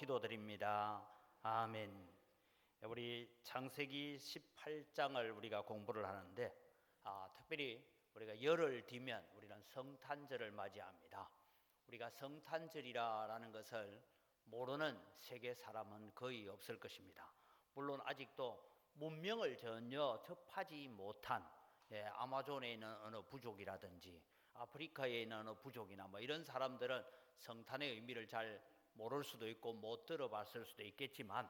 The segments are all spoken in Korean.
기도드립니다. 아멘. 우리 창세기 18장을 우리가 공부를 하는데 특별히 우리가 열흘 뒤면 우리는 성탄절을 맞이합니다. 우리가 성탄절이라는 것을 모르는 세계 사람은 거의 없을 것입니다. 물론 아직도 문명을 전혀 접하지 못한 아마존에 있는 어느 부족이라든지 아프리카에 있는 어느 부족이나 이런 사람들은 성탄의 의미를 잘 모를 수도 있고 못 들어봤을 수도 있겠지만,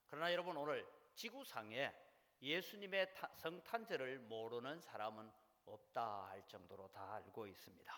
그러나 여러분, 오늘 지구상에 예수님의 성탄절을 모르는 사람은 없다 할 정도로 다 알고 있습니다.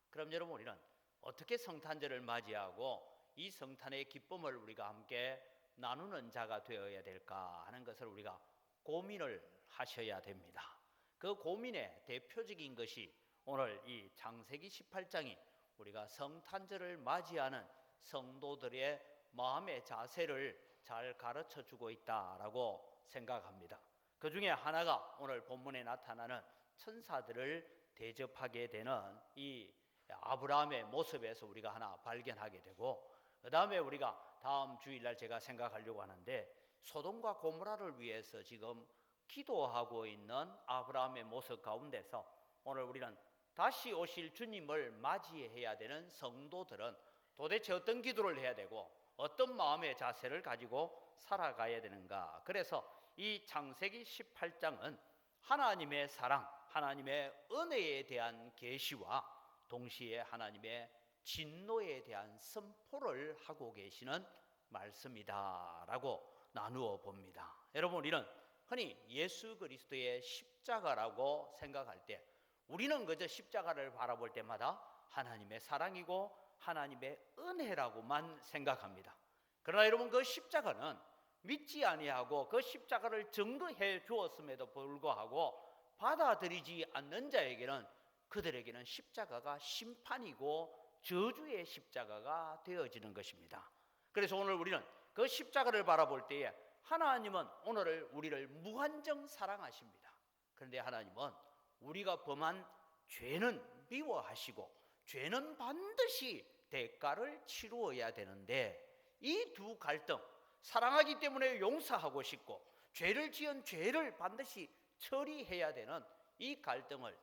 그럼 여러분, 우리는 어떻게 성탄절을 맞이하고 이 성탄의 기쁨을 우리가 함께 나누는 자가 되어야 될까 하는 것을 우리가 고민을 하셔야 됩니다. 그 고민의 대표적인 것이 오늘 이 창세기 18장이 우리가 성탄절을 맞이하는 성도들의 마음의 자세를 잘 가르쳐 주고 있다라고 생각합니다. 그 중에 하나가 오늘 본문에 나타나는 천사들을 대접하게 되는 이 아브라함의 모습에서 우리가 하나 발견하게 되고, 그 다음에 우리가 다음 주일날 제가 생각하려고 하는데, 소돔과 고모라를 위해서 지금 기도하고 있는 아브라함의 모습 가운데서 오늘 우리는 다시 오실 주님을 맞이해야 되는 성도들은 도대체 어떤 기도를 해야 되고 어떤 마음의 자세를 가지고 살아가야 되는가. 그래서 이 창세기 18장은 하나님의 사랑, 하나님의 은혜에 대한 계시와 동시에 하나님의 진노에 대한 선포를 하고 계시는 말씀이다라고 나누어 봅니다. 여러분, 우리는 흔히 예수 그리스도의 십자가라고 생각할 때 우리는 그저 십자가를 바라볼 때마다 하나님의 사랑이고 하나님의 은혜라고만 생각합니다. 그러나 여러분, 그 십자가는 믿지 아니하고 그 십자가를 증거해 주었음에도 불구하고 받아들이지 않는 자에게는, 그들에게는 십자가가 심판이고 저주의 십자가가 되어지는 것입니다. 그래서 오늘 우리는 그 십자가를 바라볼 때에 하나님은 오늘 우리를 무한정 사랑하십니다. 그런데 하나님은 우리가 범한 죄는 미워하시고 죄는 반드시 대가를 치루어야 되는데, 이 두 갈등, 사랑하기 때문에 용서하고 싶고 죄를 지은 죄를 반드시 처리해야 되는 이 갈등을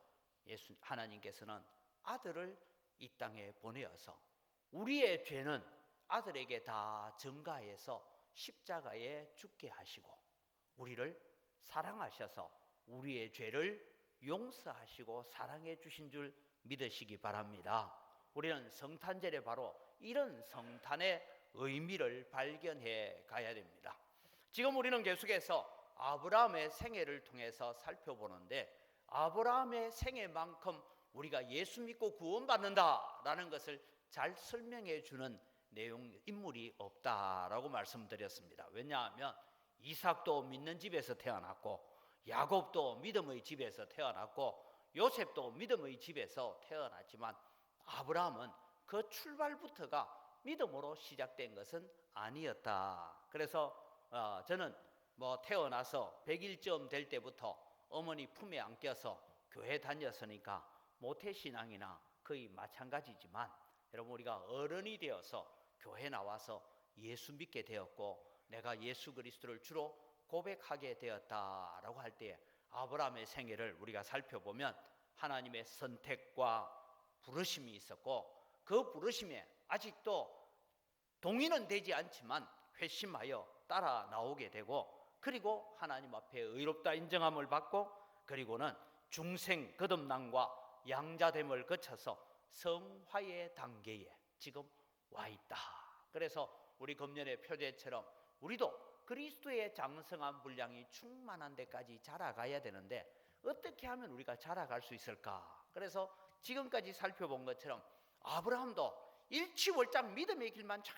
하나님께서는 아들을 이 땅에 보내어서 우리의 죄는 아들에게 다 전가해서 십자가에 죽게 하시고 우리를 사랑하셔서 우리의 죄를 용서하시고 사랑해 주신 줄 믿으시기 바랍니다. 우리는 성탄절에 바로 이런 성탄의 의미를 발견해 가야 됩니다. 지금 우리는 계속해서 아브라함의 생애를 통해서 살펴보는데, 아브라함의 생애만큼 우리가 예수 믿고 구원받는다라는 것을 잘 설명해 주는 인물이 없다라고 말씀드렸습니다. 왜냐하면 이삭도 믿는 집에서 태어났고, 야곱도 믿음의 집에서 태어났고, 요셉도 믿음의 집에서 태어났지만 아브라함은 그 출발부터가 믿음으로 시작된 것은 아니었다. 그래서 저는 태어나서 100일쯤 될 때부터 어머니 품에 안겨서 교회 다녔으니까 모태신앙이나 거의 마찬가지지만, 여러분, 우리가 어른이 되어서 교회 나와서 예수 믿게 되었고 내가 예수 그리스도를 주로 고백하게 되었다라고 할 때에 아브라함의 생애를 우리가 살펴보면 하나님의 선택과 부르심이 있었고, 그 부르심에 아직도 동의는 되지 않지만 회심하여 따라 나오게 되고, 그리고 하나님 앞에 의롭다 인정함을 받고, 그리고는 중생 거듭남과 양자됨을 거쳐서 성화의 단계에 지금 와 있다. 그래서 우리 금년의 표제처럼 우리도 그리스도의 장성한 분량이 충만한 데까지 자라가야 되는데, 어떻게 하면 우리가 자라갈 수 있을까? 그래서 지금까지 살펴본 것처럼 아브라함도 일취월장 믿음의 길만 잘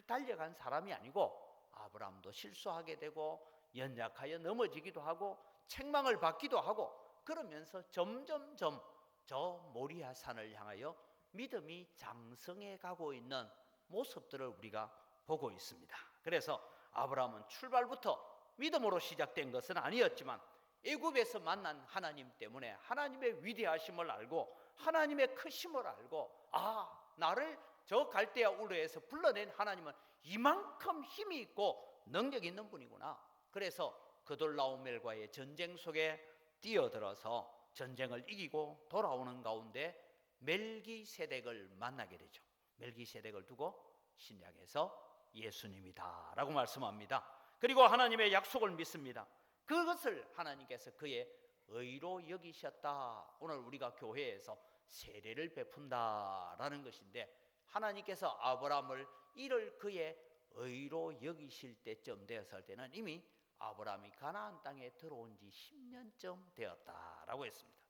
달려간 사람이 아니고, 아브라함도 실수하게 되고 연약하여 넘어지기도 하고 책망을 받기도 하고, 그러면서 점점점 저 모리아 산을 향하여 믿음이 장성해 가고 있는 모습들을 우리가 보고 있습니다. 그래서 아브라함은 출발부터 믿음으로 시작된 것은 아니었지만 애굽에서 만난 하나님 때문에 하나님의 위대하심을 알고 하나님의 크심을 알고, 나를 저 갈대아 우르에서 불러낸 하나님은 이만큼 힘이 있고 능력이 있는 분이구나. 그래서 그돌라오멜과의 전쟁 속에 뛰어들어서 전쟁을 이기고 돌아오는 가운데 멜기세덱을 만나게 되죠. 멜기세덱을 두고 신약에서 예수님이다 라고 말씀합니다. 그리고 하나님의 약속을 믿습니다. 그것을 하나님께서 그의 의로 여기셨다. 오늘 우리가 교회에서 세례를 베푼다라는 것인데, 하나님께서 아브라함을 이를 그의 의로 여기실 때쯤 되었을 때는 이미 아브라함이 가나안 땅에 들어온 지 10년쯤 되었다라고 했습니다.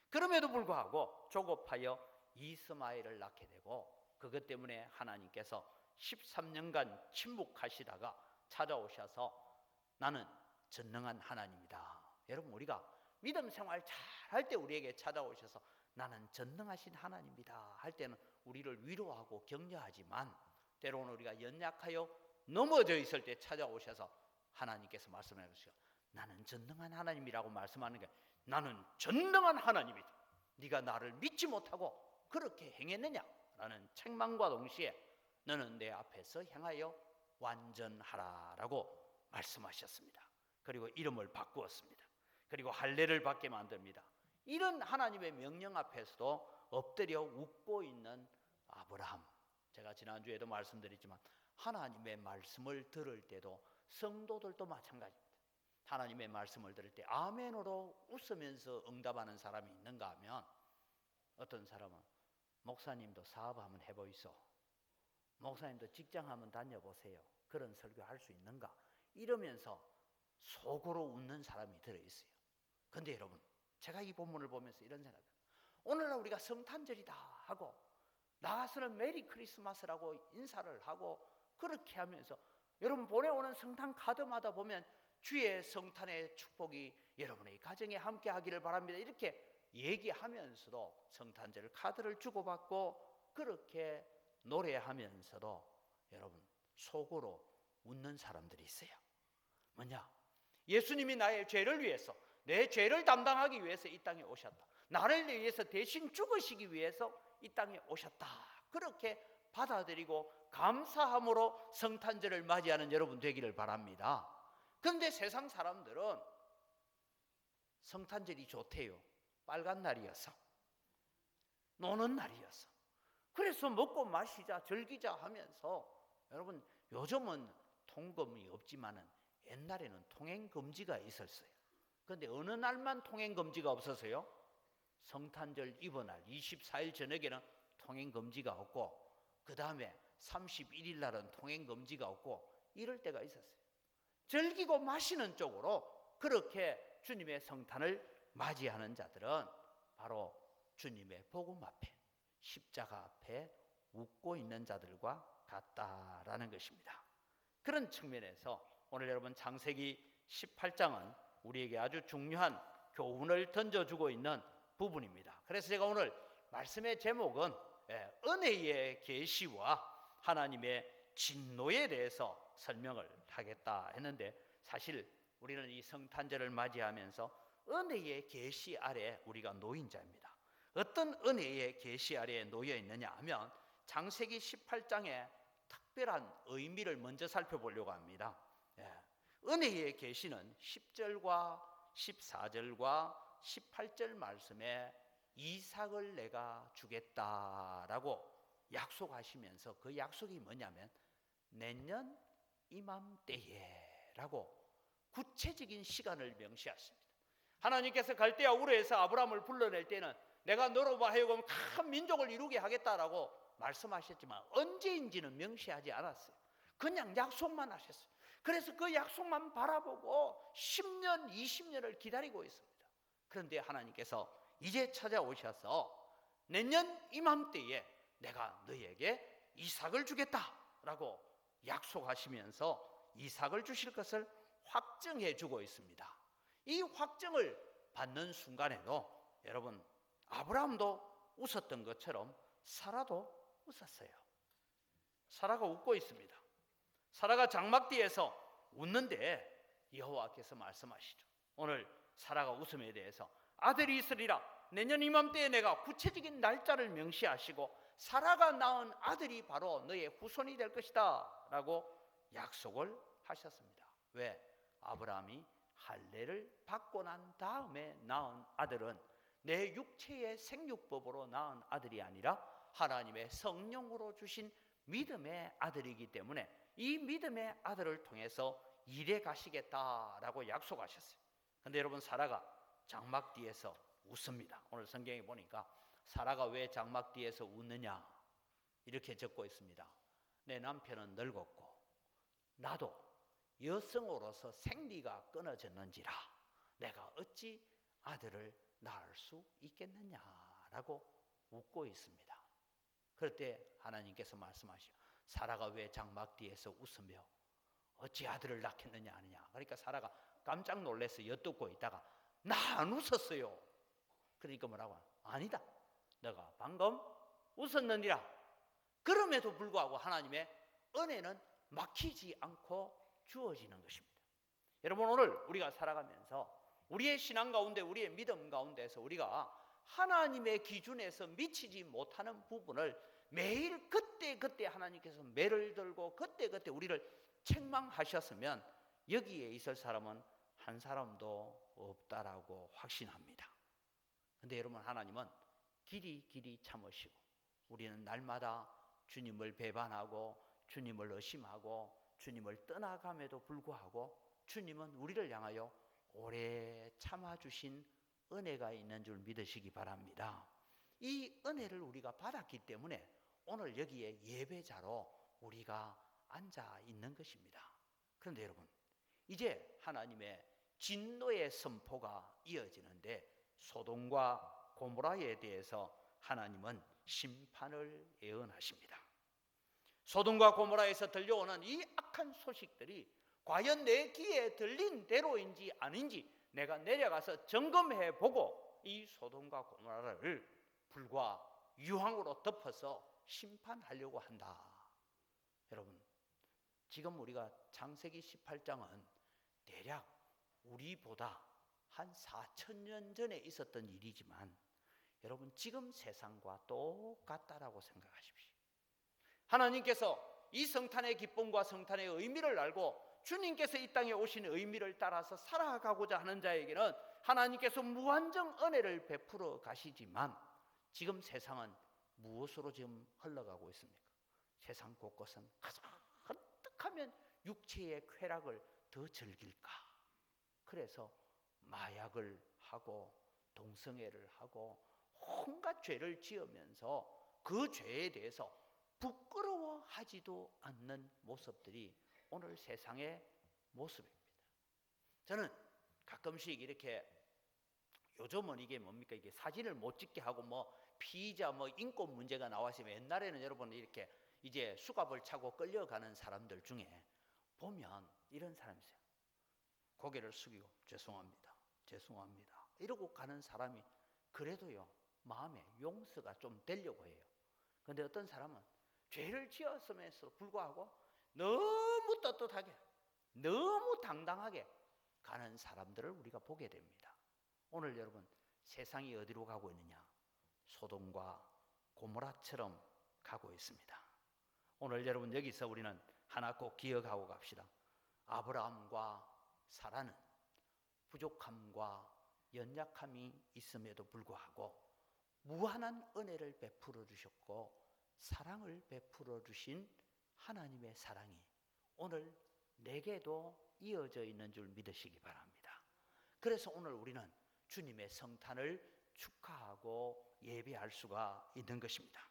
그럼에도 불구하고 조급하여 이스마엘을 낳게 되고, 그것 때문에 하나님께서 13년간 침묵하시다가 찾아오셔서 나는 전능한 하나님이다. 여러분, 우리가 믿음 생활 잘할 때 우리에게 찾아오셔서 나는 전능하신 하나님이다 할 때는 우리를 위로하고 격려하지만, 때로는 우리가 연약하여 넘어져 있을 때 찾아오셔서 하나님께서 말씀해 주시고 나는 전능한 하나님이라고 말씀하는 게, 나는 전능한 하나님이다, 네가 나를 믿지 못하고 그렇게 행했느냐 라는 책망과 동시에 너는 내 앞에서 행하여 완전하라라고 말씀하셨습니다. 그리고 이름을 바꾸었습니다. 그리고 할례를 받게 만듭니다. 이런 하나님의 명령 앞에서도 엎드려 웃고 있는 아브라함. 제가 지난주에도 말씀드렸지만 하나님의 말씀을 들을 때도 성도들도 마찬가지입니다. 하나님의 말씀을 들을 때 아멘으로 웃으면서 응답하는 사람이 있는가 하면, 어떤 사람은 목사님도 사업 한번 해보이소, 목사님도 직장 한번 다녀보세요, 그런 설교할 수 있는가 이러면서 속으로 웃는 사람이 들어있어요. 그런데 여러분, 제가 이 본문을 보면서 이런 생각을, 오늘날 우리가 성탄절이다 하고 나가서는 메리 크리스마스라고 인사를 하고 그렇게 하면서, 여러분 보내오는 성탄 카드마다 보면 주의 성탄의 축복이 여러분의 가정에 함께 하기를 바랍니다 이렇게 얘기하면서도 성탄절 카드를 주고받고 그렇게 노래하면서도 여러분 속으로 웃는 사람들이 있어요. 뭐냐? 예수님이 나의 죄를 위해서, 내 죄를 담당하기 위해서 이 땅에 오셨다, 나를 위해서 대신 죽으시기 위해서 이 땅에 오셨다, 그렇게 받아들이고 감사함으로 성탄절을 맞이하는 여러분 되기를 바랍니다. 그런데 세상 사람들은 성탄절이 좋대요. 빨간 날이어서, 노는 날이어서, 그래서 먹고 마시자 즐기자 하면서, 여러분 요즘은 통금이 없지만은 옛날에는 통행금지가 있었어요. 그런데 어느 날만 통행금지가 없었어요? 성탄절 이브날 24일 저녁에는 통행금지가 없고, 그 다음에 31일 날은 통행금지가 없고, 이럴 때가 있었어요. 즐기고 마시는 쪽으로 그렇게 주님의 성탄을 맞이하는 자들은 바로 주님의 복음 앞에, 십자가 앞에 웃고 있는 자들과 같다라는 것입니다. 그런 측면에서 오늘 여러분 창세기 18장은 우리에게 아주 중요한 교훈을 던져주고 있는 부분입니다. 그래서 제가 오늘 말씀의 제목은 은혜의 계시와 하나님의 진노에 대해서 설명을 하겠다 했는데, 사실 우리는 이 성탄절을 맞이하면서 은혜의 계시 아래 우리가 놓인 자입니다. 어떤 은혜의 계시 아래에 놓여 있느냐 하면, 창세기 18장의 특별한 의미를 먼저 살펴보려고 합니다. 은혜의 계시는 10절과 14절과 18절 말씀에 이삭을 내가 주겠다라고 약속하시면서, 그 약속이 뭐냐면 내년 이맘때에 라고 구체적인 시간을 명시하십니다. 하나님께서 갈대아 우르에서 아브라함을 불러낼 때는 내가 너로 하여금 큰 민족을 이루게 하겠다라고 말씀하셨지만 언제인지는 명시하지 않았어요. 그냥 약속만 하셨어요. 그래서 그 약속만 바라보고 10년, 20년을 기다리고 있습니다. 그런데 하나님께서 이제 찾아오셔서 내년 이맘때에 내가 너에게 이삭을 주겠다라고 약속하시면서 이삭을 주실 것을 확증해 주고 있습니다. 이 확증을 받는 순간에도 여러분, 아브라함도 웃었던 것처럼 사라도 웃었어요. 사라가 웃고 있습니다. 사라가 장막뒤에서 웃는데 여호와께서 말씀하시죠. 오늘 사라가 웃음에 대해서 아들이 있으리라, 내년 이맘때에 내가 구체적인 날짜를 명시하시고 사라가 낳은 아들이 바로 너의 후손이 될 것이다 라고 약속을 하셨습니다. 왜? 아브라함이 할례를 받고 난 다음에 낳은 아들은 내 육체의 생육법으로 낳은 아들이 아니라 하나님의 성령으로 주신 믿음의 아들이기 때문에 이 믿음의 아들을 통해서 이래 가시겠다라고 약속하셨어요. 근데 여러분, 사라가 장막 뒤에서 웃습니다. 오늘 성경에 보니까 사라가 왜 장막 뒤에서 웃느냐 이렇게 적고 있습니다. 내 남편은 늙었고 나도 여성으로서 생리가 끊어졌는지라 내가 어찌 아들을 낳을 수 있겠느냐라고 웃고 있습니다. 그럴 때 하나님께서 말씀하시오. 사라가 왜 장막 뒤에서 웃으며 어찌 아들을 낳겠느냐 하느냐. 그러니까 사라가 깜짝 놀라서 엿듣고 있다가 나 안 웃었어요. 그러니까 뭐라고? 아니다, 너가 방금 웃었느니라. 그럼에도 불구하고 하나님의 은혜는 막히지 않고 주어지는 것입니다. 여러분, 오늘 우리가 살아가면서 우리의 신앙 가운데, 우리의 믿음 가운데서 우리가 하나님의 기준에서 미치지 못하는 부분을 매일 그때 하나님께서 매를 들고 그때 우리를 책망하셨으면 여기에 있을 사람은 한 사람도 없다라고 확신합니다. 근데 여러분, 하나님은 길이 참으시고 우리는 날마다 주님을 배반하고 주님을 의심하고 주님을 떠나감에도 불구하고 주님은 우리를 향하여 오래 참아주신 은혜가 있는 줄 믿으시기 바랍니다. 이 은혜를 우리가 받았기 때문에 오늘 여기에 예배자로 우리가 앉아 있는 것입니다. 그런데 여러분, 이제 하나님의 진노의 선포가 이어지는데 소돔과 고모라에 대해서 하나님은 심판을 예언하십니다. 소돔과 고모라에서 들려오는 이 악한 소식들이 과연 내 귀에 들린 대로인지 아닌지 내가 내려가서 점검해 보고 이 소돔과 고모라를 불과 유황으로 덮어서 심판하려고 한다. 여러분, 지금 우리가 창세기 18장은 대략 우리보다 한 4,000년 전에 있었던 일이지만 여러분, 지금 세상과 똑같다라고 생각하십시오. 하나님께서 이 성탄의 기쁨과 성탄의 의미를 알고 주님께서 이 땅에 오신 의미를 따라서 살아가고자 하는 자에게는 하나님께서 무한정 은혜를 베풀어 가시지만 지금 세상은 무엇으로 지금 흘러가고 있습니까? 세상 곳곳은 어떻게 하면 육체의 쾌락을 더 즐길까? 그래서 마약을 하고 동성애를 하고 온갖 죄를 지으면서 그 죄에 대해서 부끄러워하지도 않는 모습들이 오늘 세상의 모습입니다. 저는 가끔씩 이렇게 요즘은 이게 뭡니까? 이게 사진을 못 찍게 하고 뭐 피의자 뭐 인권 문제가 나왔으면 옛날에는 여러분 이렇게 이제 수갑을 차고 끌려가는 사람들 중에 보면 이런 사람이 있어요. 고개를 숙이고 죄송합니다 이러고 가는 사람이 그래도요 마음에 용서가 좀 되려고 해요. 그런데 어떤 사람은 죄를 지었음에도 불구하고 너무 떳떳하게 너무 당당하게 가는 사람들을 우리가 보게 됩니다. 오늘 여러분, 세상이 어디로 가고 있느냐? 소돔과 고모라처럼 가고 있습니다. 오늘 여러분, 여기서 우리는 하나 꼭 기억하고 갑시다. 아브라함과 사라는 부족함과 연약함이 있음에도 불구하고 무한한 은혜를 베풀어 주셨고 사랑을 베풀어 주신 하나님의 사랑이 오늘 내게도 이어져 있는 줄 믿으시기 바랍니다. 그래서 오늘 우리는 주님의 성탄을 축하하고 예배할 수가 있는 것입니다.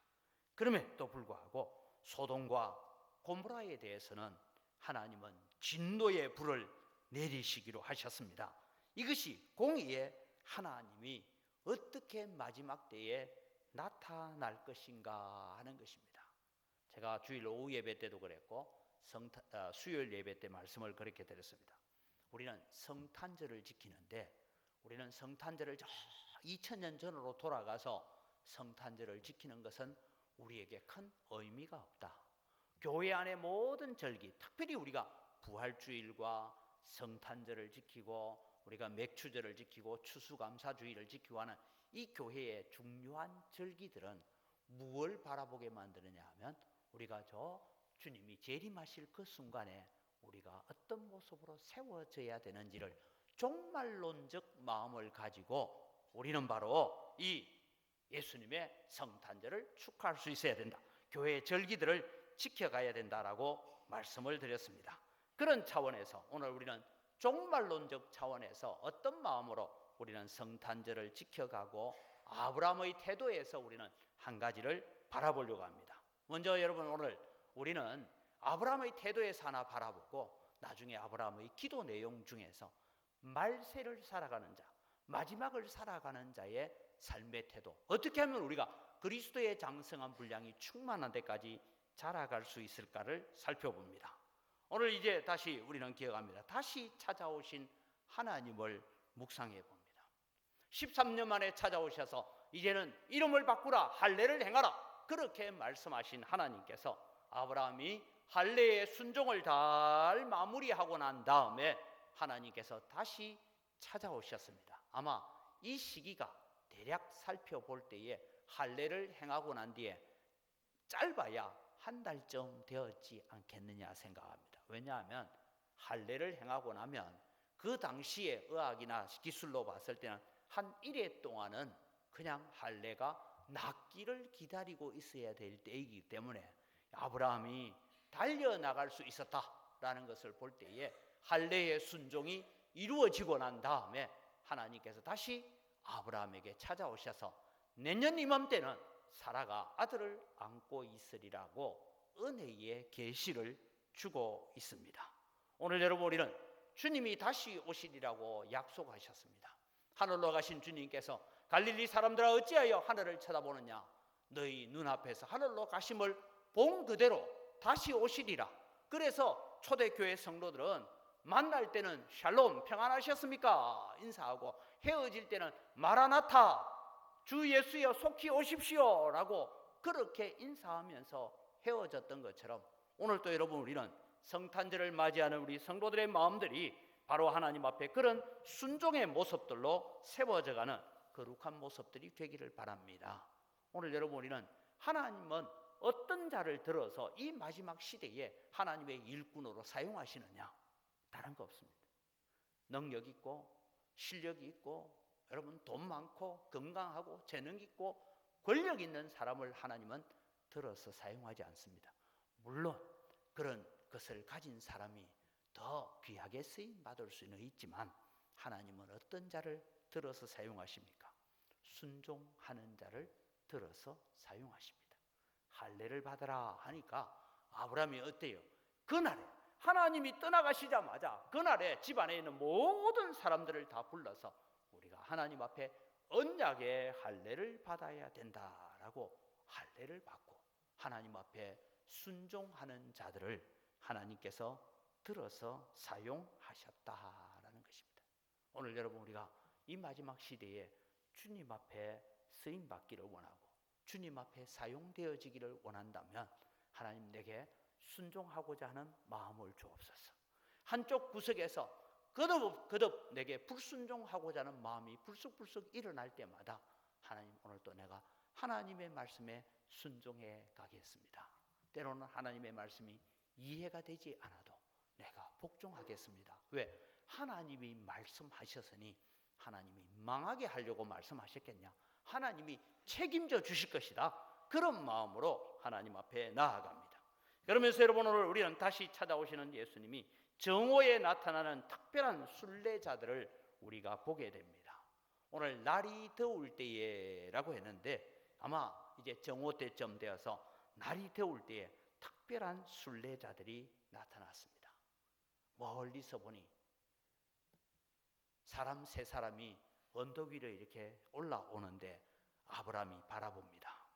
그럼에도 불구하고 소돔과 고모라에 대해서는 하나님은 진노의 불을 내리시기로 하셨습니다. 이것이 공의의 하나님이 어떻게 마지막 때에 나타날 것인가 하는 것입니다. 제가 주일 오후 예배 때도 그랬고 수요일 예배 때 말씀을 그렇게 드렸습니다. 우리는 성탄절을 지키는데 우리는 성탄절을 2000년 전으로 돌아가서 성탄절을 지키는 것은 우리에게 큰 의미가 없다. 교회 안의 모든 절기, 특별히 우리가 부활주일과 성탄절을 지키고 우리가 맥추절을 지키고 추수감사주일을 지키고 하는 이 교회의 중요한 절기들은 무엇을 바라보게 만드느냐 하면 우리가 저 주님이 재림하실 그 순간에 우리가 어떤 모습으로 세워져야 되는지를 종말론적 마음을 가지고 우리는 바로 이 예수님의 성탄절을 축하할 수 있어야 된다. 교회의 절기들을 지켜가야 된다라고 말씀을 드렸습니다. 그런 차원에서 오늘 우리는 종말론적 차원에서 어떤 마음으로 우리는 성탄절을 지켜가고 아브라함의 태도에서 우리는 한 가지를 바라보려고 합니다. 먼저 여러분, 오늘 우리는 아브라함의 태도에서 하나 바라보고 나중에 아브라함의 기도 내용 중에서 말세를 살아가는 자, 마지막을 살아가는 자의 삶의 태도, 어떻게 하면 우리가 그리스도의 장성한 분량이 충만한 데까지 자라갈 수 있을까를 살펴봅니다. 오늘 이제 다시 우리는 기억합니다. 다시 찾아오신 하나님을 묵상해 봅니다. 13년 만에 찾아오셔서 이제는 이름을 바꾸라, 할례를 행하라, 그렇게 말씀하신 하나님께서 아브라함이 할례의 순종을 잘 마무리하고 난 다음에 하나님께서 다시 찾아오셨습니다. 아마 이 시기가 대략 살펴볼 때에 할례를 행하고 난 뒤에 짧아야 한 달쯤 되었지 않겠느냐 생각합니다. 왜냐하면 할례를 행하고 나면 그 당시의 의학이나 기술로 봤을 때는 한 1회 동안은 그냥 할례가 낫기를 기다리고 있어야 될 때이기 때문에 아브라함이 달려나갈 수 있었다라는 것을 볼 때에 할례의 순종이 이루어지고 난 다음에 하나님께서 다시 아브라함에게 찾아오셔서 내년 이맘때는 사라가 아들을 안고 있으리라고 은혜의 계시를 주고 있습니다. 오늘 여러분, 우리는 주님이 다시 오시리라고 약속하셨습니다. 하늘로 가신 주님께서 갈릴리 사람들아 어찌하여 하늘을 쳐다보느냐, 너희 눈앞에서 하늘로 가심을 본 그대로 다시 오시리라. 그래서 초대교회 성도들은 만날 때는 샬롬, 평안하셨습니까? 인사하고 헤어질 때는 마라나타, 주 예수여 속히 오십시오 라고 그렇게 인사하면서 헤어졌던 것처럼 오늘 또 여러분, 우리는 성탄절을 맞이하는 우리 성도들의 마음들이 바로 하나님 앞에 그런 순종의 모습들로 세워져가는 거룩한 모습들이 되기를 바랍니다. 오늘 여러분, 우리는 하나님은 어떤 자를 들어서 이 마지막 시대에 하나님의 일꾼으로 사용하시느냐, 다른 거 없습니다. 능력 있고 실력 있고 여러분 돈 많고 건강하고 재능 있고 권력 있는 사람을 하나님은 들어서 사용하지 않습니다. 물론 그런 것을 가진 사람이 더 귀하게 쓰임 받을 수는 있지만 하나님은 어떤 자를 들어서 사용하십니까? 순종하는 자를 들어서 사용하십니다. 할례를 받으라 하니까 아브라함이 어때요? 그날에 하나님이 떠나가시자마자 그날에 집안에 있는 모든 사람들을 다 불러서 우리가 하나님 앞에 언약의 할례를 받아야 된다라고 할례를 받고 하나님 앞에 순종하는 자들을 하나님께서 들어서 사용하셨다라는 것입니다. 오늘 여러분, 우리가 이 마지막 시대에 주님 앞에 쓰임 받기를 원하고 주님 앞에 사용되어지기를 원한다면 하나님 내게 순종하고자 하는 마음을 주옵소서. 한쪽 구석에서 거듭 내게 불순종하고자 하는 마음이 불쑥불쑥 일어날 때마다 하나님, 오늘 또 내가 하나님의 말씀에 순종해 가겠습니다. 때로는 하나님의 말씀이 이해가 되지 않아도 내가 복종하겠습니다. 왜? 하나님이 말씀하셨으니 하나님이 망하게 하려고 말씀하셨겠냐? 하나님이 책임져 주실 것이다. 그런 마음으로 하나님 앞에 나아갑니다. 그러면서 여러분, 오늘 우리는 다시 찾아오시는 예수님이 정오에 나타나는 특별한 순례자들을 우리가 보게 됩니다. 오늘 날이 더울 때에라고 했는데 아마 이제 정오 때쯤 되어서 날이 더울 때에 특별한 순례자들이 나타났습니다. 멀리서 보니 사람 세 사람이 언덕 위로 이렇게 올라오는데 아브라함이 바라봅니다.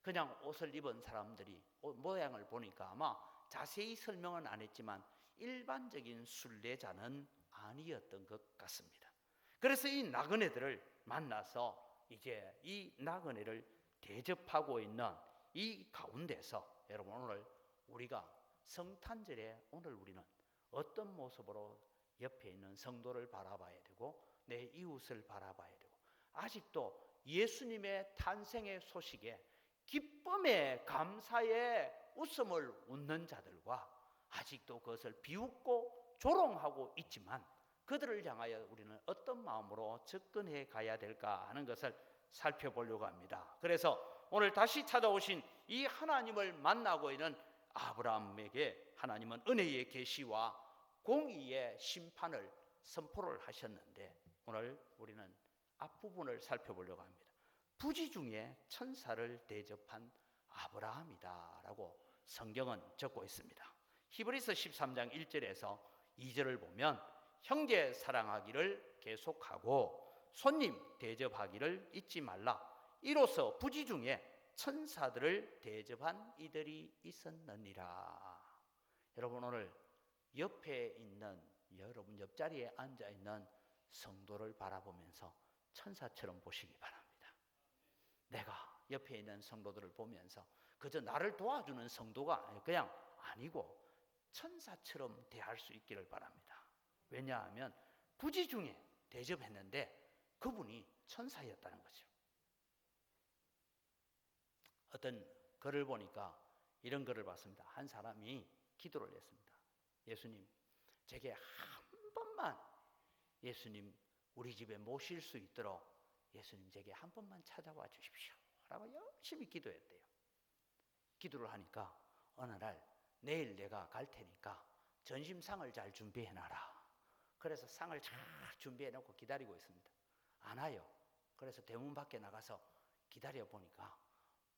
그냥 옷을 입은 사람들이 모양을 보니까 아마 자세히 설명은 안 했지만 일반적인 순례자는 아니었던 것 같습니다. 그래서 이 나그네들을 만나서 이제 이 나그네를 대접하고 있는 이 가운데서 여러분, 오늘 우리가 성탄절에 오늘 우리는 어떤 모습으로 옆에 있는 성도를 바라봐야 되고 내 이웃을 바라봐야 되고 아직도 예수님의 탄생의 소식에 기쁨에 감사에 웃음을 웃는 자들과 아직도 그것을 비웃고 조롱하고 있지만 그들을 향하여 우리는 어떤 마음으로 접근해 가야 될까 하는 것을 살펴보려고 합니다. 그래서 오늘 다시 찾아오신 이 하나님을 만나고 있는 아브라함에게 하나님은 은혜의 계시와 공의의 심판을 선포를 하셨는데 오늘 우리는 앞부분을 살펴보려고 합니다. 부지 중에 천사를 대접한 아브라함이다라고 성경은 적고 있습니다. 히브리서 13장 1절에서 2절을 보면 형제 사랑하기를 계속하고 손님 대접하기를 잊지 말라. 이로써 부지 중에 천사들을 대접한 이들이 있었느니라. 여러분 오늘 옆에 있는 여러분 옆자리에 앉아 있는 성도를 바라보면서 천사처럼 보시기 바랍니다. 내가 옆에 있는 성도들을 보면서 그저 나를 도와주는 성도가 그냥 아니고 천사처럼 대할 수 있기를 바랍니다. 왜냐하면 부지 중에 대접했는데 그분이 천사였다는 거죠. 어떤 글을 보니까 이런 글을 봤습니다. 한 사람이 기도를 했습니다. 예수님, 제게 한 번만 예수님 우리 집에 모실 수 있도록 예수님 제게 한 번만 찾아와 주십시오 라고 열심히 기도했대요. 기도를 하니까 어느 날 내일 내가 갈 테니까 전심상을 잘 준비해놔라. 그래서 상을 잘 준비해놓고 기다리고 있습니다. 안 와요. 그래서 대문 밖에 나가서 기다려보니까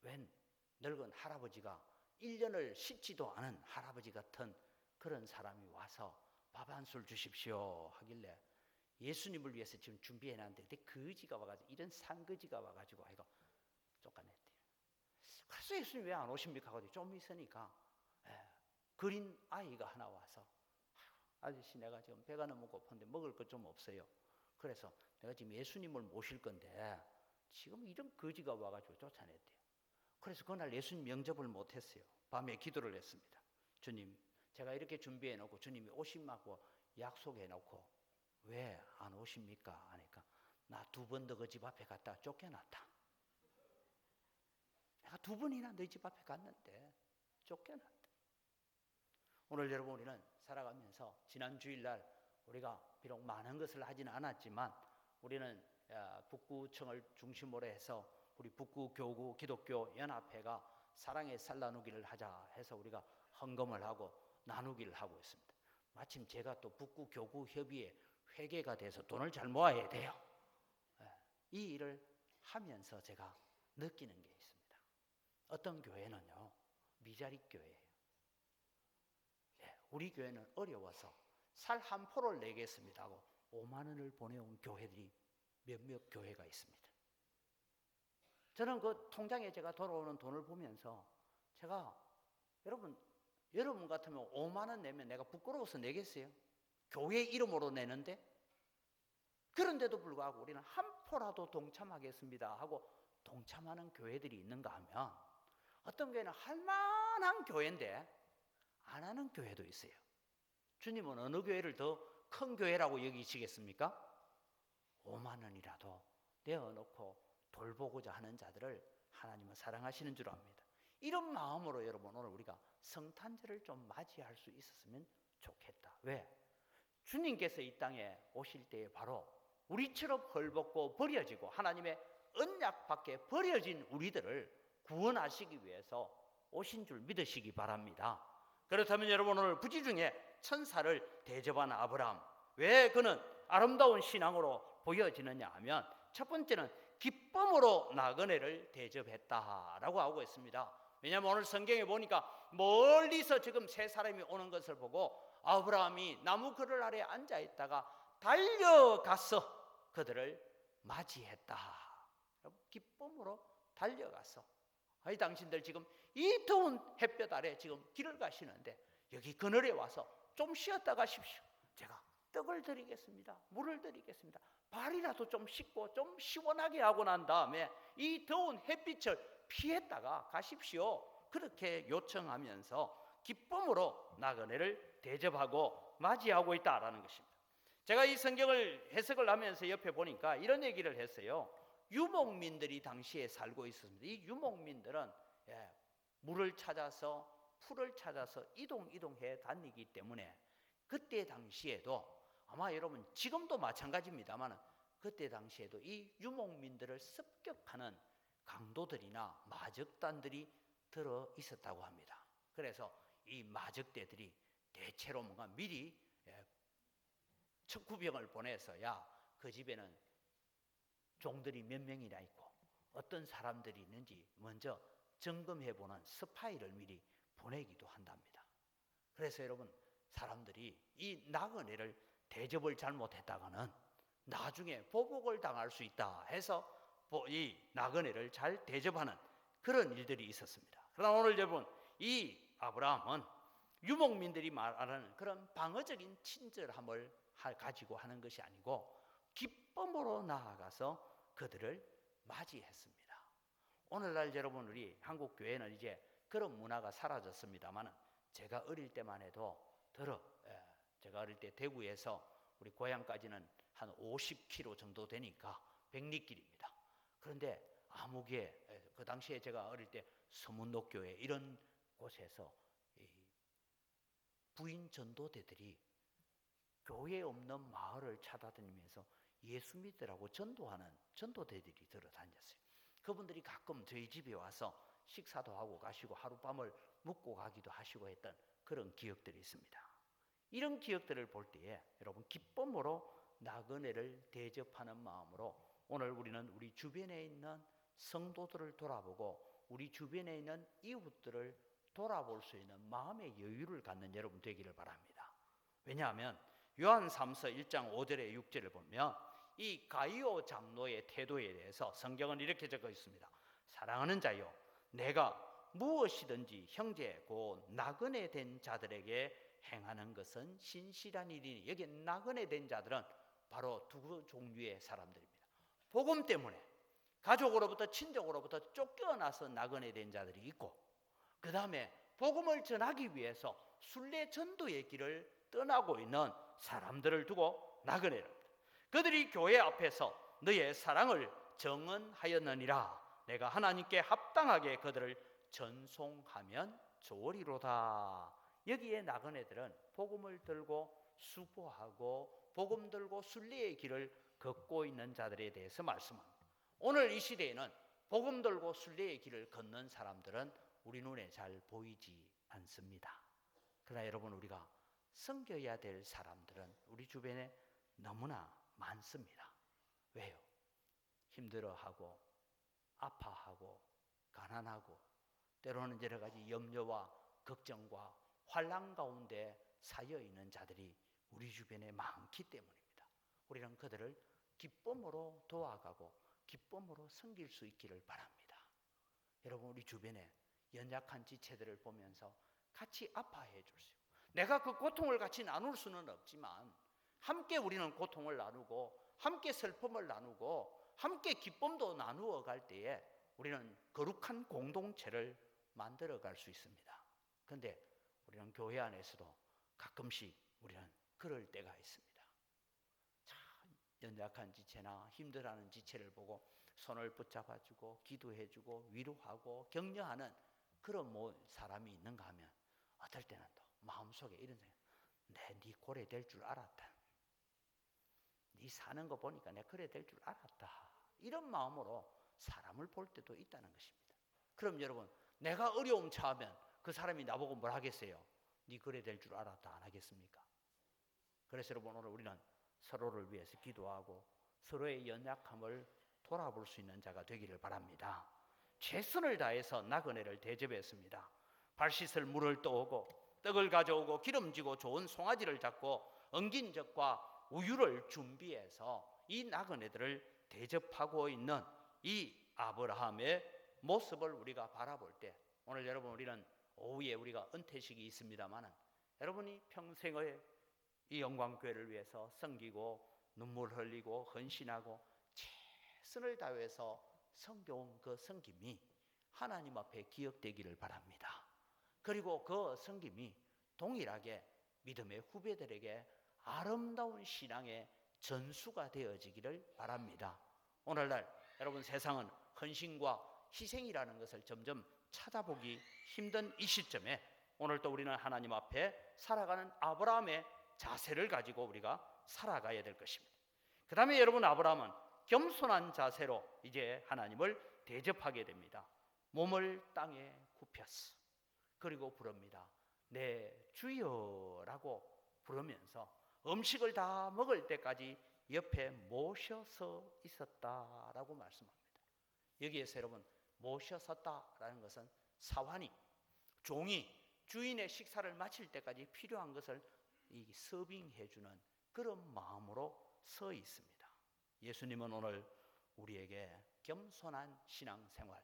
웬 늙은 할아버지가 1년을 씻지도 않은 할아버지 같은 그런 사람이 와서 밥 한 술 주십시오 하길래 예수님을 위해서 지금 준비해놨는데 거지가 와가지고 이런 산거지가 와가지고 아이고 쫓아냈대요. 그래서 예수님 왜 안 오십니까? 하고 좀 있으니까 그린 아이가 하나 와서 아저씨 내가 지금 배가 너무 고픈데 먹을 것 좀 없어요. 그래서 내가 지금 예수님을 모실 건데 지금 이런 거지가 와가지고 쫓아냈대요. 그래서 그날 예수님 영접을 못했어요. 밤에 기도를 했습니다. 주님 제가 이렇게 준비해놓고 주님이 오신다고 약속해놓고 왜 안 오십니까? 하니까 나 2번 더 그 집 앞에 갔다가 쫓겨났다. 내가 2번이나 너희 집 앞에 갔는데 쫓겨났다. 오늘 여러분 우리는 살아가면서 지난 주일날 우리가 비록 많은 것을 하지는 않았지만 우리는 북구청을 중심으로 해서 우리 북구교구 기독교 연합회가 사랑의 쌀 나누기를 하자 해서 우리가 헌금을 하고 나누기를 하고 있습니다. 마침 제가 또 북구교구 협의회 회계가 돼서 돈을 잘 모아야 돼요. 이 일을 하면서 제가 느끼는 게 있습니다. 어떤 교회는요 미자립 교회예요. 우리 교회는 어려워서 쌀 한 포를 내겠습니다 하고 5만 원을 보내온 교회들이 몇몇 교회가 있습니다. 저는 그 통장에 제가 돌아오는 돈을 보면서 제가 여러분 같으면 5만 원 내면 내가 부끄러워서 내겠어요? 교회 이름으로 내는데? 그런데도 불구하고 우리는 한 포라도 동참하겠습니다 하고 동참하는 교회들이 있는가 하면 어떤 교회는 할 만한 교회인데 안 하는 교회도 있어요. 주님은 어느 교회를 더 큰 교회라고 여기시겠습니까? 5만 원이라도 내어놓고 돌보고자 하는 자들을 하나님은 사랑하시는 줄 압니다. 이런 마음으로 여러분 오늘 우리가 성탄절을 좀 맞이할 수 있었으면 좋겠다. 왜? 주님께서 이 땅에 오실 때에 바로 우리처럼 헐벗고 버려지고 하나님의 언약 밖에 버려진 우리들을 구원하시기 위해서 오신 줄 믿으시기 바랍니다. 그렇다면 여러분 오늘 부지 중에 천사를 대접한 아브라함, 왜 그는 아름다운 신앙으로 보여지느냐 하면 첫 번째는 기쁨으로 나그네를 대접했다라고 하고 있습니다. 왜냐하면 오늘 성경에 보니까 멀리서 지금 세 사람이 오는 것을 보고 아브라함이 나무 그늘 아래 앉아 있다가 달려가서 그들을 맞이했다. 기쁨으로 달려가서 아니 당신들 지금 이 더운 햇볕 아래 지금 길을 가시는데 여기 그늘에 와서 좀 쉬었다 가십시오. 제가 떡을 드리겠습니다. 물을 드리겠습니다. 발이라도 좀 씻고 좀 시원하게 하고 난 다음에 이 더운 햇빛을 피했다가 가십시오. 그렇게 요청하면서 기쁨으로 나그네를 대접하고 맞이하고 있다라는 것입니다. 제가 이 성경을 해석을 하면서 옆에 보니까 이런 얘기를 했어요. 유목민들이 당시에 살고 있었습니다. 이 유목민들은 물을 찾아서 풀을 찾아서 이동해 다니기 때문에 그때 당시에도 아마 여러분 지금도 마찬가지입니다만 그때 당시에도 이 유목민들을 습격하는 강도들이나 마적단들이 들어 있었다고 합니다. 그래서 이 마적대들이 대체로 뭔가 미리 척후병을 보내서야 그 집에는 종들이 몇 명이나 있고 어떤 사람들이 있는지 먼저 점검해보는 스파이를 미리 보내기도 한답니다. 그래서 여러분 사람들이 이 나그네를 대접을 잘못했다가는 나중에 보복을 당할 수 있다 해서 이 나그네를 잘 대접하는 그런 일들이 있었습니다. 그러나 오늘 여러분 이 아브라함은 유목민들이 말하는 그런 방어적인 친절함을 가지고 하는 것이 아니고 기쁨으로 나아가서 그들을 맞이했습니다. 오늘날 여러분 우리 한국 교회는 이제 그런 문화가 사라졌습니다만 제가 어릴 때만 해도 제가 어릴 때 대구에서 우리 고향까지는 한 50km 정도 되니까 백리길입니다. 그런데 아무개 그 당시에 제가 어릴 때 서문록교회 이런 곳에서 부인 전도대들이 교회 없는 마을을 찾아다니면서 예수 믿으라고 전도하는 전도대들이 들어다녔어요. 그분들이 가끔 저희 집에 와서 식사도 하고 가시고 하룻밤을 묵고 가기도 하시고 했던 그런 기억들이 있습니다. 이런 기억들을 볼 때에 여러분 기쁨으로 나그네를 대접하는 마음으로 오늘 우리는 우리 주변에 있는 성도들을 돌아보고 우리 주변에 있는 이웃들을 돌아볼 수 있는 마음의 여유를 갖는 여러분 되기를 바랍니다. 왜냐하면 요한 3서 1장 5절에 6절을 보면 이 가이오 장로의 태도에 대해서 성경은 이렇게 적어 있습니다. 사랑하는 자요, 내가 무엇이든지 형제 곧 나그네 된 자들에게 행하는 것은 신실한 일이니, 여기 나그네 된 자들은 바로 두 종류의 사람들입니다. 복음 때문에 가족으로부터 친족으로부터 쫓겨나서 나그네 된 자들이 있고, 그 다음에 복음을 전하기 위해서 순례 전도의 길을 떠나고 있는 사람들을 두고 나그네랍니다. 그들이 교회 앞에서 너의 사랑을 정언하였느니라, 내가 하나님께 합당하게 그들을 전송하면 좋으리로다. 여기에 나그네들은 복음을 들고 수고하고 복음 들고 순례의 길을 걷고 있는 자들에 대해서 말씀합니다. 오늘 이 시대에는 복음 들고 순례의 길을 걷는 사람들은 우리 눈에 잘 보이지 않습니다. 그러나 여러분 우리가 섬겨야 될 사람들은 우리 주변에 너무나 많습니다. 왜요? 힘들어하고 아파하고 가난하고 때로는 여러 가지 염려와 걱정과 환난 가운데 쌓여 있는 자들이 우리 주변에 많기 때문입니다. 우리는 그들을 기쁨으로 도와가고 기쁨으로 섬길 수 있기를 바랍니다. 여러분 우리 주변에 연약한 지체들을 보면서 같이 아파해 주세요. 내가 그 고통을 같이 나눌 수는 없지만 함께 우리는 고통을 나누고 함께 슬픔을 나누고 함께 기쁨도 나누어 갈 때에 우리는 거룩한 공동체를 만들어 갈 수 있습니다. 그런데 우리는 교회 안에서도 가끔씩 우리는 그럴 때가 있습니다. 참 연약한 지체나 힘들어하는 지체를 보고 손을 붙잡아주고 기도해주고 위로하고 격려하는 그런 사람이 있는가 하면 어떨 때는 또 마음속에 이런 생각, 네 고래 될 줄 알았다. 네 사는 거 보니까 내가 그래 될 줄 알았다. 이런 마음으로 사람을 볼 때도 있다는 것입니다. 그럼 여러분 내가 어려움 처하면 그 사람이 나보고 뭘 하겠어요? 네 그래 될 줄 알았다 안 하겠습니까? 그래서 여러분 오늘 우리는 서로를 위해서 기도하고 서로의 연약함을 돌아볼 수 있는 자가 되기를 바랍니다. 최선을 다해서 나그네를 대접했습니다. 발 씻을 물을 떠오고 떡을 가져오고 기름지고 좋은 송아지를 잡고 엉긴 젖과 우유를 준비해서 이 나그네들을 대접하고 있는 이 아브라함의 모습을 우리가 바라볼 때 오늘 여러분 우리는 오후에 우리가 은퇴식이 있습니다만 여러분이 평생의 이 영광교회를 위해서 섬기고 눈물 흘리고 헌신하고 최선을 다해서 섬겨온 그 섬김이 하나님 앞에 기억되기를 바랍니다. 그리고 그 섬김이 동일하게 믿음의 후배들에게 아름다운 신앙의 전수가 되어지기를 바랍니다. 오늘날 여러분, 세상은 헌신과 희생이라는 것을 점점 찾아보기 힘든 이 시점에 오늘 또 우리는 하나님 앞에 살아가는 아브라함의 자세를 가지고 우리가 살아가야 될 것입니다. 그 다음에 여러분, 아브라함은 겸손한 자세로 이제 하나님을 대접하게 됩니다. 몸을 땅에 굽혔어. 그리고 부릅니다. 내 주여라고 부르면서 음식을 다 먹을 때까지 옆에 모셔서 있었다라고 말씀합니다. 여기에서 여러분, 모셔섰다라는 것은 사환이, 종이 주인의 식사를 마칠 때까지 필요한 것을 서빙해주는 그런 마음으로 서 있습니다. 예수님은 오늘 우리에게 겸손한 신앙생활,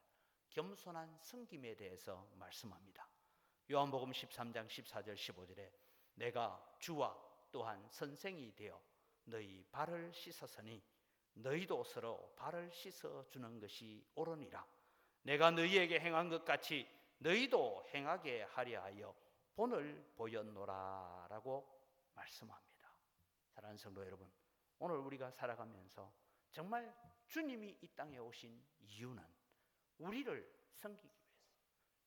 겸손한 섬김에 대해서 말씀합니다. 요한복음 13장 14절 15절에 내가 주와 또한 선생이 되어 너희 발을 씻었으니 너희도 서로 발을 씻어주는 것이 옳으니라. 내가 너희에게 행한 것 같이 너희도 행하게 하려 하여 본을 보였노라 라고 말씀합니다. 사랑하는 성도 여러분, 오늘 우리가 살아가면서 정말 주님이 이 땅에 오신 이유는 우리를 섬기기 위해서,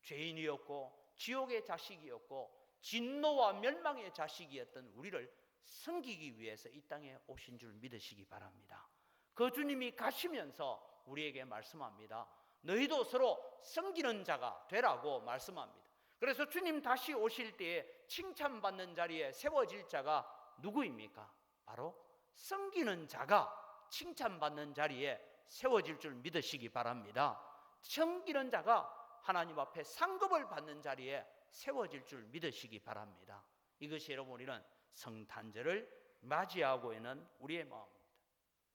죄인이었고 지옥의 자식이었고 진노와 멸망의 자식이었던 우리를 섬기기 위해서 이 땅에 오신 줄 믿으시기 바랍니다. 그 주님이 가시면서 우리에게 말씀합니다. 너희도 서로 섬기는 자가 되라고 말씀합니다. 그래서 주님 다시 오실 때에 칭찬받는 자리에 세워질 자가 누구입니까? 바로 섬기는 자가 칭찬받는 자리에 세워질 줄 믿으시기 바랍니다. 섬기는 자가 하나님 앞에 상급을 받는 자리에 세워질 줄 믿으시기 바랍니다. 이것이 여러분, 우리는 성탄절을 맞이하고 있는 우리의 마음입니다.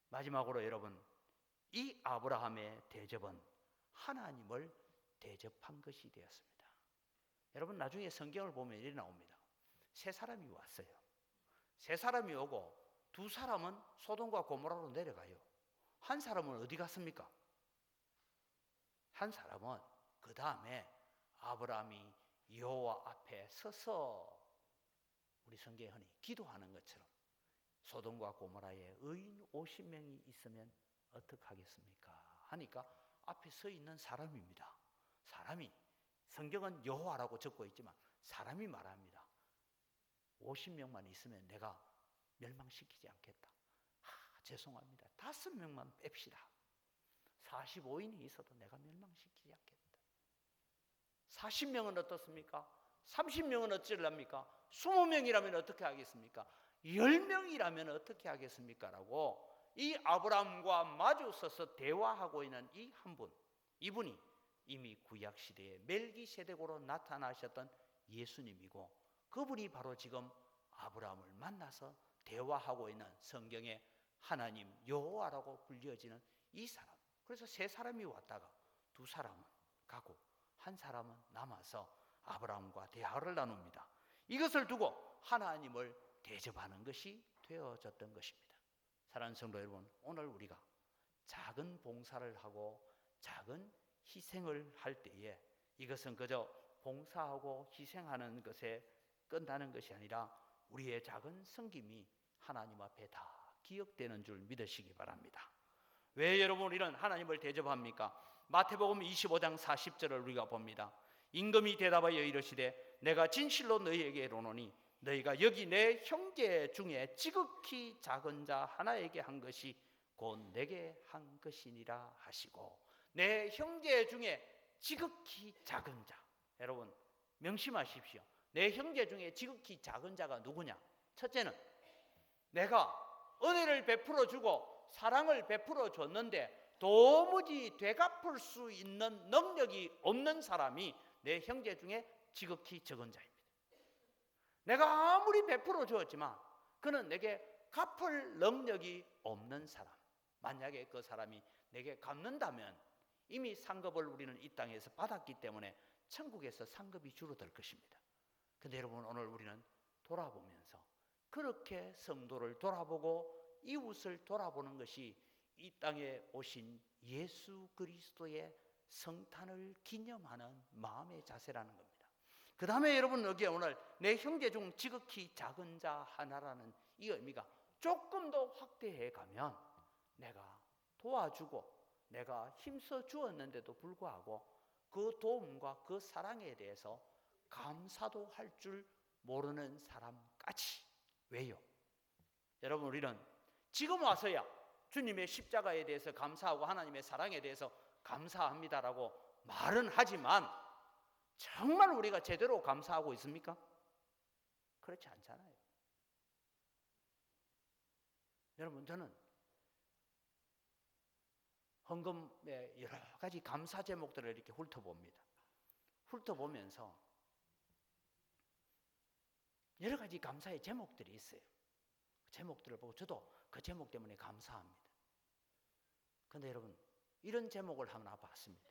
마지막으로 여러분, 이 아브라함의 대접은 하나님을 대접한 것이 되었습니다. 여러분, 나중에 성경을 보면 이렇게 나옵니다. 세 사람이 왔어요. 세 사람이 오고 두 사람은 소돔과 고모라로 내려가요. 한 사람은 어디 갔습니까? 한 사람은 그 다음에 아브라함이 여호와 앞에 서서 우리 성경에 흔히 기도하는 것처럼 소돔과 고모라에 의인 50명이 있으면 어떡하겠습니까? 하니까 앞에 서 있는 사람입니다. 사람이, 성경은 여호와라고 적고 있지만 사람이 말합니다. 50명만 있으면 내가 멸망시키지 않겠다. 죄송합니다. 5명만 뺍시다. 45인이 있어도 내가 멸망시키지 않겠다. 40명은 어떻습니까? 30명은 어찌랍니까? 20명이라면 어떻게 하겠습니까? 10명이라면 어떻게 하겠습니까? 라고 이 아브라함과 마주 서서 대화하고 있는 이 한 분, 이분이 이미 구약시대에 멜기세덱으로 나타나셨던 예수님이고, 그분이 바로 지금 아브라함을 만나서 대화하고 있는 성경의 하나님 여호와라고 불려지는 이 사람. 그래서 세 사람이 왔다가 두 사람은 가고 한 사람은 남아서 아브라함과 대화를 나눕니다. 이것을 두고 하나님을 대접하는 것이 되어졌던 것입니다. 사랑하는 성도 여러분, 오늘 우리가 작은 봉사를 하고 작은 희생을 할 때에 이것은 그저 봉사하고 희생하는 것에 끝나는 것이 아니라 우리의 작은 섬김이 하나님 앞에 다 기억되는 줄 믿으시기 바랍니다. 왜 여러분 우리는 하나님을 대접합니까? 마태복음 25장 40절을 우리가 봅니다. 임금이 대답하여 이르시되 내가 진실로 너희에게 이르노니 너희가 여기 내 형제 중에 지극히 작은 자 하나에게 한 것이 곧 내게 한 것이니라 하시고, 내 형제 중에 지극히 작은 자, 여러분 명심하십시오. 내 형제 중에 지극히 작은 자가 누구냐? 첫째는 내가 은혜를 베풀어 주고 사랑을 베풀어 줬는데 도무지 되갚을 수 있는 능력이 없는 사람이 내 형제 중에 지극히 적은 자입니다. 내가 아무리 베풀어 주었지만 그는 내게 갚을 능력이 없는 사람. 만약에 그 사람이 내게 갚는다면 이미 상급을 우리는 이 땅에서 받았기 때문에 천국에서 상급이 줄어들 것입니다. 근데 여러분, 오늘 우리는 돌아보면서 그렇게 성도를 돌아보고 이웃을 돌아보는 것이 이 땅에 오신 예수 그리스도의 성탄을 기념하는 마음의 자세라는 겁니다. 그 다음에 여러분, 여기에 오늘 내 형제 중 지극히 작은 자 하나라는 이 의미가 조금 더 확대해 가면 내가 도와주고 내가 힘써 주었는데도 불구하고 그 도움과 그 사랑에 대해서 감사도 할 줄 모르는 사람까지. 왜요? 여러분, 우리는 지금 와서야 주님의 십자가에 대해서 감사하고 하나님의 사랑에 대해서 감사합니다라고 말은 하지만 정말 우리가 제대로 감사하고 있습니까? 그렇지 않잖아요. 여러분, 저는 헌금의 여러 가지 감사 제목들을 이렇게 훑어봅니다. 훑어보면서 여러 가지 감사의 제목들이 있어요. 제목들을 보고 저도 그 제목 때문에 감사합니다. 그런데 여러분, 이런 제목을 하나 봤습니다.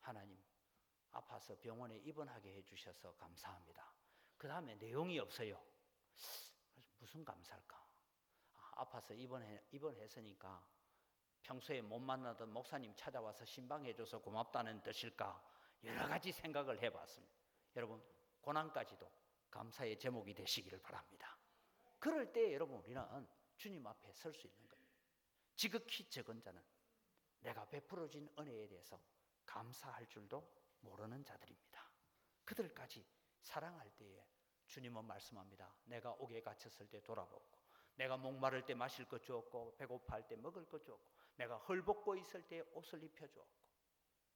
하나님, 아파서 병원에 입원하게 해주셔서 감사합니다. 그 다음에 내용이 없어요. 무슨 감사일까? 아파서 입원했으니까 평소에 못 만나던 목사님 찾아와서 신방해줘서 고맙다는 뜻일까? 여러 가지 생각을 해봤습니다. 여러분, 고난까지도 감사의 제목이 되시기를 바랍니다. 그럴 때 여러분, 우리는 주님 앞에 설 수 있는 겁니다. 지극히 적은 자는 내가 베풀어진 은혜에 대해서 감사할 줄도 모르는 자들입니다. 그들까지 사랑할 때에 주님은 말씀합니다. 내가 옥에 갇혔을 때 돌아보고, 내가 목마를 때 마실 것 주었고, 배고파할 때 먹을 것 주었고, 내가 헐벗고 있을 때 옷을 입혀주었고,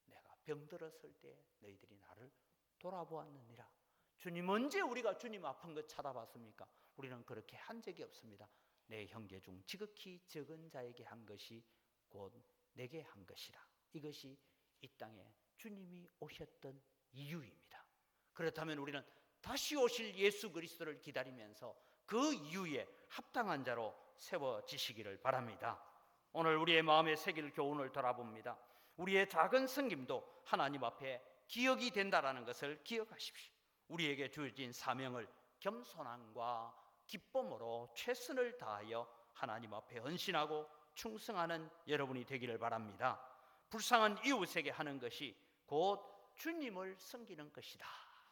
내가 병들었을 때 너희들이 나를 돌아보았느니라. 주님, 언제 우리가 주님 아픈 것 찾아봤습니까? 우리는 그렇게 한 적이 없습니다. 내 형제 중 지극히 적은 자에게 한 것이 곧 내게 한 것이라. 이것이 이 땅에 주님이 오셨던 이유입니다. 그렇다면 우리는 다시 오실 예수 그리스도를 기다리면서 그 이유에 합당한 자로 세워지시기를 바랍니다. 오늘 우리의 마음에 새길 교훈을 돌아봅니다. 우리의 작은 섬김도 하나님 앞에 기억이 된다라는 것을 기억하십시오. 우리에게 주어진 사명을 겸손함과 기쁨으로 최선을 다하여 하나님 앞에 헌신하고 충성하는 여러분이 되기를 바랍니다. 불쌍한 이웃에게 하는 것이 곧 주님을 섬기는 것이다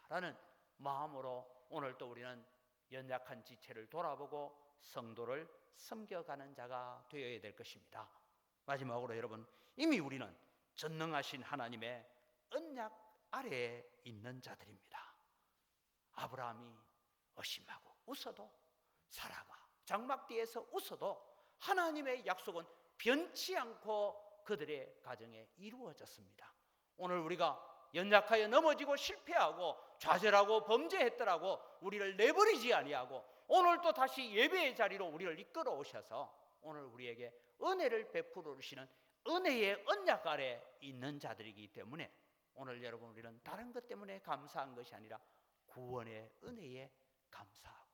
라는 마음으로 오늘 또 우리는 연약한 지체를 돌아보고 성도를 섬겨가는 자가 되어야 될 것입니다. 마지막으로 여러분, 이미 우리는 전능하신 하나님의 언약 아래에 있는 자들입니다. 아브라함이 의심하고 웃어도, 사라가 장막 뒤에서 웃어도 하나님의 약속은 변치 않고 그들의 가정에 이루어졌습니다. 오늘 우리가 연약하여 넘어지고 실패하고 좌절하고 범죄했더라고 우리를 내버리지 아니하고 오늘 또 다시 예배의 자리로 우리를 이끌어 오셔서 오늘 우리에게 은혜를 베풀어 주시는 은혜의 언약 아래 있는 자들이기 때문에 오늘 여러분, 우리는 다른 것 때문에 감사한 것이 아니라 구원의 은혜에 감사하고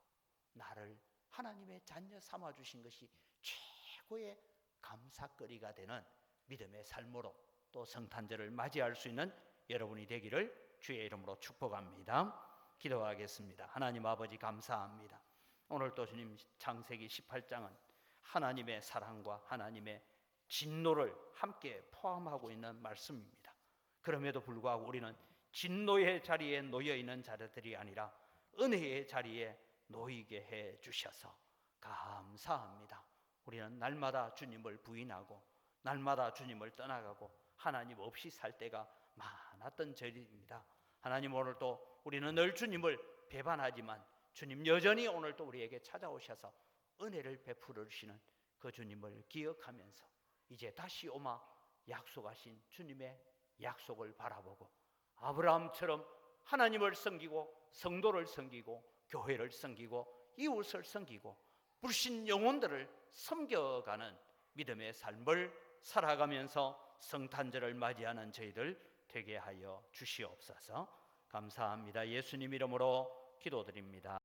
나를 하나님의 자녀 삼아 주신 것이 최고의 감사거리가 되는 믿음의 삶으로 또 성탄절을 맞이할 수 있는 여러분이 되기를 주의 이름으로 축복합니다. 기도하겠습니다. 하나님 아버지, 감사합니다. 오늘 또 주님, 창세기 18장은 하나님의 사랑과 하나님의 진노를 함께 포함하고 있는 말씀입니다. 그럼에도 불구하고 우리는 진노의 자리에 놓여 있는 자들이 아니라 은혜의 자리에 놓이게 해 주셔서 감사합니다. 우리는 날마다 주님을 부인하고 날마다 주님을 떠나가고 하나님 없이 살 때가 많았던 저희입니다. 하나님, 오늘 또 우리는 늘 주님을 배반하지만 주님 여전히 오늘 또 우리에게 찾아오셔서 은혜를 베풀어 주시는 그 주님을 기억하면서 이제 다시 오마 약속하신 주님의 약속을 바라보고 아브라함처럼 하나님을 섬기고 성도를 섬기고 교회를 섬기고 이웃을 섬기고 불신 영혼들을 섬겨가는 믿음의 삶을 살아가면서 성탄절을 맞이하는 저희들 되게 하여 주시옵소서. 감사합니다. 예수님 이름으로 기도드립니다.